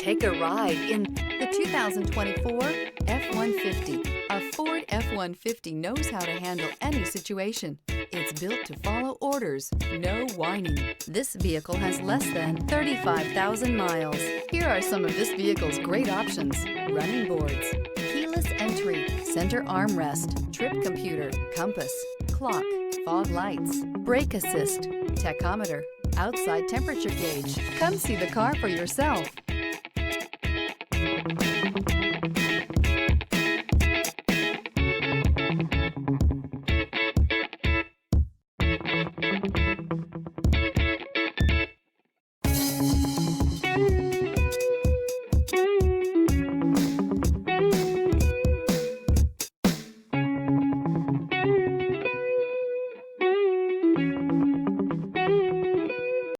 Take a ride in the 2024 F-150. A Ford F-150 knows how to handle any situation. It's built to follow orders, no whining. This vehicle has less than 35,000 miles. Here are some of this vehicle's great options: running boards, keyless entry, center armrest, trip computer, compass, clock, fog lights, brake assist, tachometer, outside temperature gauge. Come see the car for yourself.